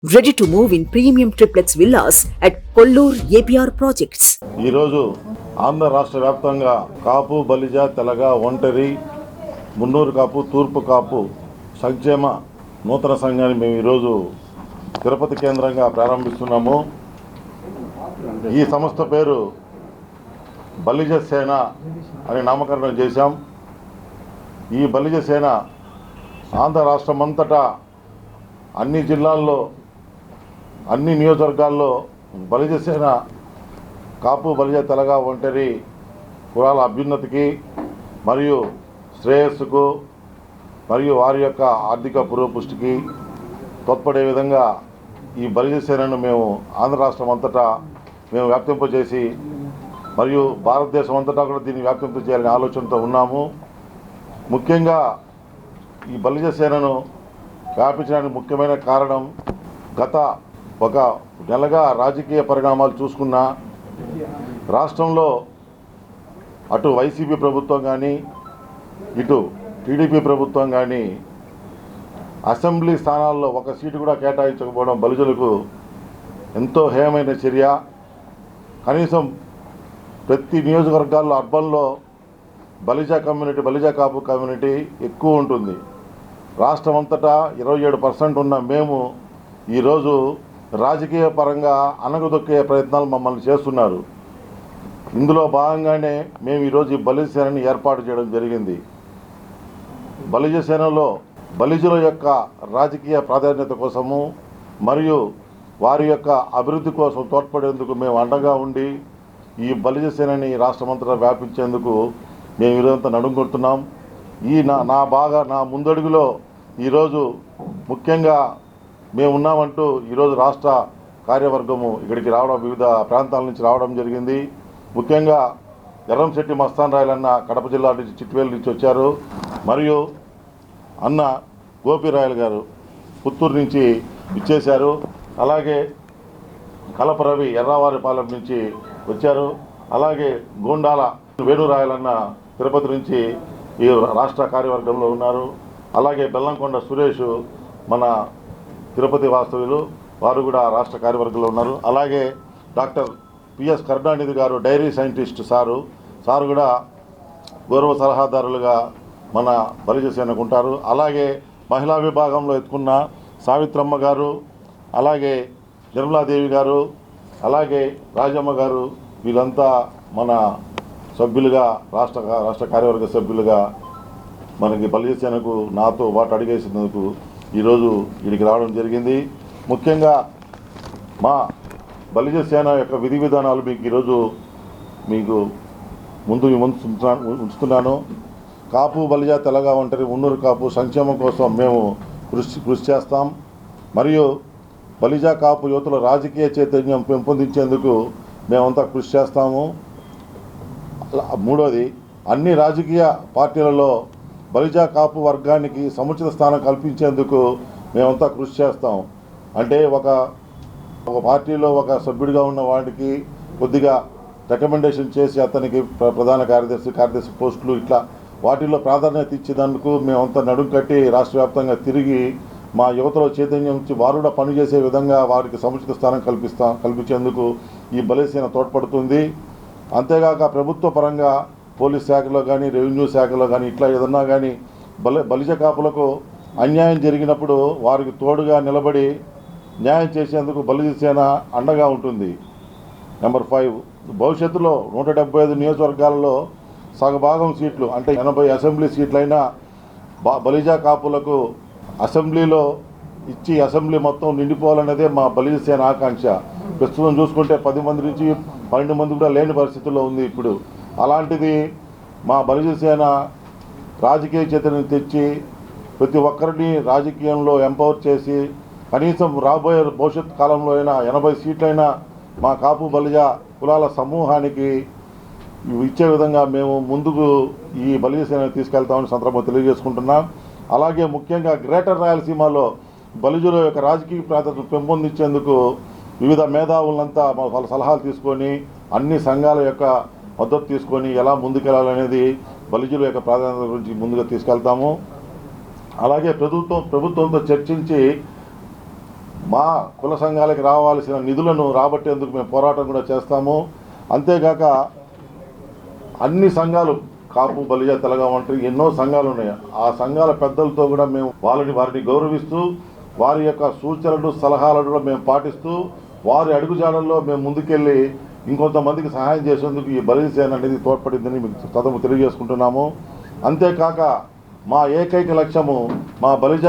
Ready to move in premium triplex villas at Kollur APR Projects. ఈరోజు ఆంధ్ర రాష్ట్ర వ్యాప్తంగా కాపు బలిజ తెలగ ఒంటరి మున్నూరు కాపు తూర్పు కాపు సంక్షేమ నూతన సంఘాన్ని మేము ఈరోజు తిరుపతి కేంద్రంగా ప్రారంభిస్తున్నాము. ఈ సంస్థ పేరు బలిజ సేన అని నామకరణం చేశాం. ఈ బలిజ సేన ఆంధ్ర రాష్ట్రమంతటా అన్ని జిల్లాల్లో అన్ని నియోజకవర్గాల్లో బలిజ సేన కాపు బలిజ తెలగ ఒంటరి కులాల అభ్యున్నతికి మరియు శ్రేయస్సుకు మరియు వారి యొక్క ఆర్థిక పురోపుష్టికి తోడ్పడే విధంగా ఈ బలిజ సేనను మేము ఆంధ్ర రాష్ట్రం అంతటా మేము వ్యాప్తింపజేసి మరియు భారతదేశం అంతటా కూడా దీన్ని వ్యాప్తింపజేయాలనే ఆలోచనతో ఉన్నాము. ముఖ్యంగా ఈ బలిజ సేనను వ్యాపించడానికి ముఖ్యమైన కారణం గత ఒక నెలగా రాజకీయ పరిణామాలు చూసుకున్న రాష్ట్రంలో అటు వైసీపీ ప్రభుత్వం కానీ ఇటు టీడీపీ ప్రభుత్వం కానీ అసెంబ్లీ స్థానాల్లో ఒక సీటు కూడా కేటాయించకపోవడం బలిజలకు ఎంతో హేయమైన చర్య. కనీసం ప్రతి నియోజకవర్గాల్లో అర్బన్లో బలిజ కమ్యూనిటీ బలిజ కాపు కమ్యూనిటీ ఎక్కువ ఉంటుంది. రాష్ట్రం అంతటా 27% ఉన్న మేము ఈరోజు రాజకీయ పరంగా అణగదొక్కే ప్రయత్నాలు మమ్మల్ని చేస్తున్నారు. ఇందులో భాగంగానే మేము ఈరోజు ఈ బలిజ సేనని ఏర్పాటు చేయడం జరిగింది. బలిజ సేనలో బలిజుల యొక్క రాజకీయ ప్రాధాన్యత కోసము మరియు వారి యొక్క అభివృద్ధి కోసం తోడ్పడేందుకు మేము అండగా ఉండి ఈ బలిజ సేనని రాష్ట్రమంతటా వ్యాపించేందుకు మేము ఈరోజంతా నడుంకొడుతున్నాం. ఈ నా ముందడుగులో ఈరోజు ముఖ్యంగా మేము ఉన్నామంటూ ఈరోజు రాష్ట్ర కార్యవర్గము ఇక్కడికి రావడం వివిధ ప్రాంతాల నుంచి రావడం జరిగింది. ముఖ్యంగా ఎర్రంశెట్టి మస్తాన్ రాయలన్న కడప జిల్లా నుంచి చిట్వేలు నుంచి వచ్చారు. మరియు అన్న గోపిరాయలు గారు పుత్తూరు నుంచి ఇచ్చేశారు. అలాగే కలపరవి ఎర్రావారిపాలెం నుంచి వచ్చారు. అలాగే గోండాల వేణురాయలన్న తిరుపతి నుంచి ఈ రాష్ట్ర కార్యవర్గంలో ఉన్నారు. అలాగే బెల్లంకొండ సురేష్ మన తిరుపతి వాస్తవ్యులు, వారు కూడా రాష్ట్ర కార్యవర్గంలో ఉన్నారు. అలాగే డాక్టర్ పిఎస్ కరుణానిధి గారు డైరీ సైంటిస్ట్ సారు కూడా గౌరవ సలహాదారులుగా మన బలిజ సేనకు ఉంటారు. అలాగే మహిళా విభాగంలో ఎత్తుకున్న సావిత్రమ్మ గారు, అలాగే నిర్మలాదేవి గారు, అలాగే రాజమ్మ గారు, వీళ్ళంతా మన సభ్యులుగా రాష్ట్ర కార్యవర్గ సభ్యులుగా మనకి బలిజ సేనకు నాతో పాటు అడిగేసినందుకు ఈరోజు వీడికి రావడం జరిగింది. ముఖ్యంగా మా బలిజ సేన యొక్క విధి విధానాలు మీకు ఈరోజు ముందు ఉంచుతున్నాను. కాపు బలిజ తెలగ ఒంటరి మున్నూరు కాపు సంక్షేమం కోసం మేము కృషి చేస్తాం. మరియు బలిజ కాపు యువతల రాజకీయ చైతన్యం పెంపొందించేందుకు మేమంతా కృషి చేస్తాము. మూడోది, అన్ని రాజకీయ పార్టీలలో బలిజ కాపు వర్గానికి సముచిత స్థానం కల్పించేందుకు మేమంతా కృషి చేస్తాం. అంటే ఒక పార్టీలో ఒక సభ్యుడిగా ఉన్న వాడికి కొద్దిగా రికమెండేషన్ చేసి అతనికి ప్రధాన కార్యదర్శి పోస్టులు ఇట్లా వాటిల్లో ప్రాధాన్యత ఇచ్చేందుకు మేమంతా నడుం కట్టి రాష్ట్ర వ్యాప్తంగా తిరిగి మా యువతలో చైతన్యం నుంచి వారు కూడా పనిచేసే విధంగా వారికి సముచిత స్థానం కల్పించేందుకు ఈ బలిజ సేన తోడ్పడుతుంది. అంతేగాక ప్రభుత్వ పరంగా పోలీస్ శాఖలో కానీ రెవెన్యూ శాఖలో కానీ ఇట్లా ఏదన్నా కానీ బలిజ కాపులకు అన్యాయం జరిగినప్పుడు వారికి తోడుగా నిలబడి న్యాయం చేసేందుకు బలిజ సేన అండగా ఉంటుంది. నెంబర్ 5, భవిష్యత్తులో 175 నియోజకవర్గాలలో సగభాగం సీట్లు అంటే 80 అసెంబ్లీ సీట్లైనా బలిజ కాపులకు అసెంబ్లీలో ఇచ్చి అసెంబ్లీ మొత్తం నిండిపోవాలనేదే మా బలిజ సేన ఆకాంక్ష. ప్రస్తుతం చూసుకుంటే 10 మంది నుంచి 12 మంది కూడా లేని పరిస్థితుల్లో ఉంది ఇప్పుడు. అలాంటిది మా బలిజ సేన రాజకీయ చైతన్యం తెచ్చి ప్రతి ఒక్కరిని రాజకీయంలో ఎంపవర్ చేసి కనీసం రాబోయే భవిష్యత్ కాలంలో అయినా 80 సీట్లైనా మా కాపు బలిజ కులాల సమూహానికి ఇచ్చే విధంగా మేము ముందుకు ఈ బలిజ సేనని తీసుకెళ్తామని సందర్భంగా తెలియజేసుకుంటున్నాం. అలాగే ముఖ్యంగా గ్రేటర్ రాయలసీమలో బలిజుల యొక్క రాజకీయ ప్రాధాన్యతను పెంపొందించేందుకు వివిధ మేధావులంతా వాళ్ళ సలహాలు తీసుకొని అన్ని సంఘాల యొక్క మద్దతు తీసుకొని ఎలా ముందుకెళ్లాలనేది బలిజుల యొక్క ప్రాధాన్యత గురించి ముందుగా తీసుకెళ్తాము. అలాగే ప్రభుత్వంతో చర్చించి మా కుల సంఘాలకు రావాల్సిన నిధులను రాబట్టేందుకు మేము పోరాటం కూడా చేస్తాము. అంతేగాక అన్ని సంఘాలు కాపు బలిజ తెలగ వంటి ఎన్నో సంఘాలు ఉన్నాయి. ఆ సంఘాల పెద్దలతో కూడా మేము వారిని గౌరవిస్తూ వారి యొక్క సూచనలు సలహాలను కూడా మేము పాటిస్తూ వారి అడుగుజాడల్లో మేము ముందుకెళ్ళి ఇంకొంతమందికి సహాయం చేసేందుకు ఈ బలిజ సేన అనేది తోడ్పడిందని మీకు తెలియజేసుకుంటున్నాము. అంతేకాక మా ఏకైక లక్ష్యము మా బలిజ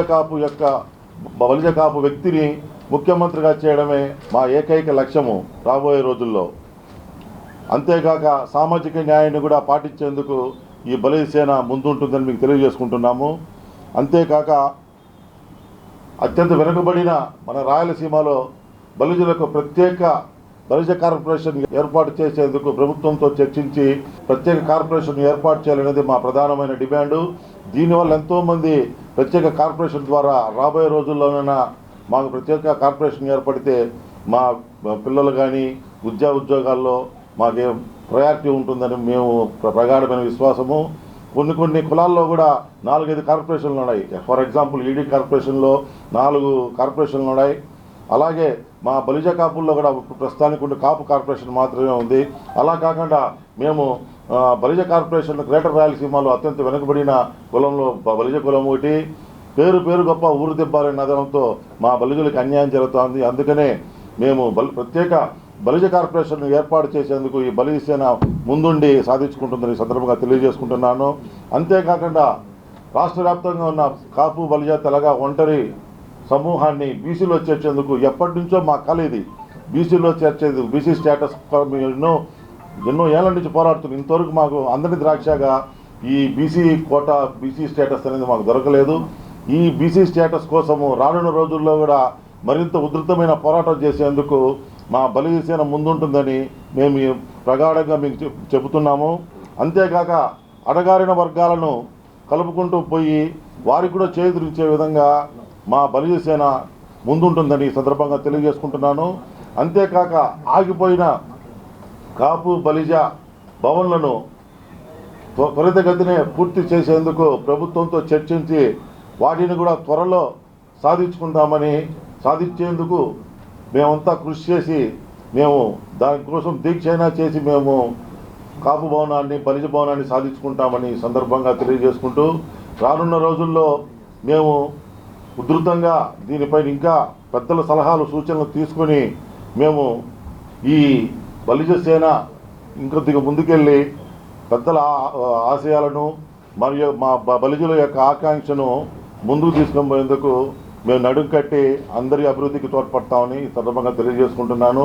కాపు వ్యక్తిని ముఖ్యమంత్రిగా చేయడమే మా ఏకైక లక్ష్యము రాబోయే రోజుల్లో. అంతేకాక సామాజిక న్యాయాన్ని కూడా పాటించేందుకు ఈ బలిజ సేన ముందుంటుందని మీకు తెలియజేసుకుంటున్నాము. అంతేకాక అత్యంత వెనుకబడిన మన రాయలసీమలో బలిజులకు ప్రత్యేక బలిజ కార్పొరేషన్ ఏర్పాటు చేసేందుకు ప్రభుత్వంతో చర్చించి ప్రత్యేక కార్పొరేషన్ ఏర్పాటు చేయాలనేది మా ప్రధానమైన డిమాండు. దీనివల్ల ఎంతోమంది ప్రత్యేక కార్పొరేషన్ ద్వారా రాబోయే రోజుల్లోనైనా మాకు ప్రత్యేక కార్పొరేషన్ ఏర్పడితే మా పిల్లలు కానీ ఉద్యోగాల్లో మాకే ప్రయారిటీ ఉంటుందని మేము ప్రగాఢమైన విశ్వాసము. కొన్ని కులాల్లో కూడా 4-5 కార్పొరేషన్లు ఉన్నాయి. ఫర్ ఎగ్జాంపుల్ ఈడీ కార్పొరేషన్లో 4 కార్పొరేషన్లు ఉన్నాయి. అలాగే మా బలిజ కాపుల్లో కూడా ప్రస్తుతానికి ఉన్న కాపు కార్పొరేషన్ మాత్రమే ఉంది. అలా కాకుండా మేము బలిజ కార్పొరేషన్ గ్రేటర్ రాయలసీమలో అత్యంత వెనుకబడిన కులంలో బలిజ కులం ఒకటి, పేరు గొప్ప ఊరు దెబ్బాలనే నగరంతో మా బలిజులకు అన్యాయం జరుగుతోంది. అందుకనే మేము ప్రత్యేక బలిజ కార్పొరేషన్ ఏర్పాటు చేసేందుకు ఈ బలిజ సేన ముందుండి సాధించుకుంటుందని సందర్భంగా తెలియజేసుకుంటున్నాను. అంతేకాకుండా రాష్ట్ర వ్యాప్తంగా ఉన్న కాపు బలిజ తెలగ ఒంటరి సమూహాన్ని బీసీలో చేర్చేందుకు ఎప్పటి నుంచో మా కళ ఇది. బీసీలో చేర్చేందుకు బీసీ స్టేటస్ ఎన్నో ఏళ్ల నుంచి పోరాడుతుంది. ఇంతవరకు మాకు అందరి ద్రాక్షగా ఈ బీసీ కోటా బీసీ స్టేటస్ అనేది మాకు దొరకలేదు. ఈ బీసీ స్టేటస్ కోసము రానున్న రోజుల్లో కూడా మరింత ఉధృతమైన పోరాటం చేసేందుకు మా బలిజ సేన ముందుంటుందని మేము ప్రగాఢంగా మీకు చెబుతున్నాము. అంతేకాక అడగారిన వర్గాలను కలుపుకుంటూ పోయి వారికి కూడా చేదురించే విధంగా మా బలిజ సేన ముందుంటుందని సందర్భంగా తెలియజేసుకుంటున్నాను. అంతేకాక ఆగిపోయిన కాపు బలిజ భవన్లను త్వరితగతినే పూర్తి చేసేందుకు ప్రభుత్వంతో చర్చించి వాటిని కూడా త్వరలో సాధించేందుకు మేమంతా కృషి చేసి మేము దానికోసం దీక్షైనా చేసి మేము కాపు భవనాన్ని బలిజ భవనాన్ని సాధించుకుంటామని సందర్భంగా తెలియజేసుకుంటూ రానున్న రోజుల్లో మేము ఉధృతంగా దీనిపైన ఇంకా పెద్దల సలహాలు సూచనలు తీసుకొని మేము ఈ బలిజ సేన ఇంకొద్దిగా ముందుకెళ్ళి పెద్దల ఆశయాలను మరియు మా బలిజుల యొక్క ఆకాంక్షను ముందుకు తీసుకొని పోయేందుకు మేము నడుం కట్టి అందరి అభివృద్ధికి తోడ్పడతామని ఈ సందర్భంగా తెలియజేసుకుంటున్నాను.